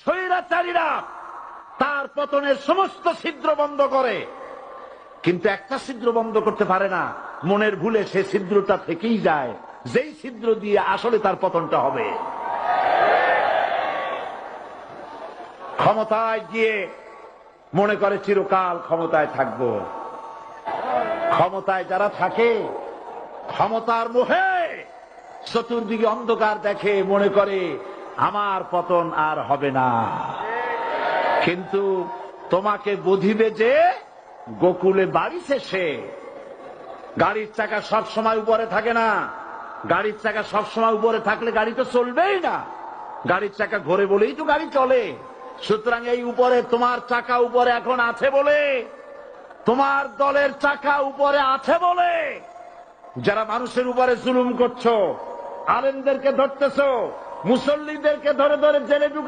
স্বৈরাচারীরা তার পতনের সমস্ত ছিদ্র বন্ধ করে, কিন্তু একটা ছিদ্র বন্ধ করতে পারে না। মনের ভুলে সে ছিদ্রটা থেকেই যায়, যেই ছিদ্র দিয়ে আসলে তার পতনটা হবে। ক্ষমতায় গিয়ে মনে করে চিরকাল ক্ষমতায় থাকবো। ক্ষমতায় যারা থাকে ক্ষমতার মোহে চতুর্দিকে অন্ধকার দেখে, মনে করে আমার পতন আর হবে না। কিন্তু তোমাকে বুঝিবে যে গোকুলে বাড়ি শেষে। গাড়ির চাকা সব সময় উপরে থাকে না। গাড়ির চাকা সব সময় উপরে থাকলে গাড়ি তো চলবেই না। গাড়ির চাকা ঘোরে বলেই তো গাড়ি চলে। সুতরাং এই উপরে তোমার চাকা উপরে এখন আছে বলে, তোমার দলের চাকা উপরে আছে বলে যারা মানুষের উপরে জুলুম করছো, আলেমদেরকে ধরতেছো, মুসল্লিদেরকে ধরে ধরে জেলে ঢুকাচ্ছো,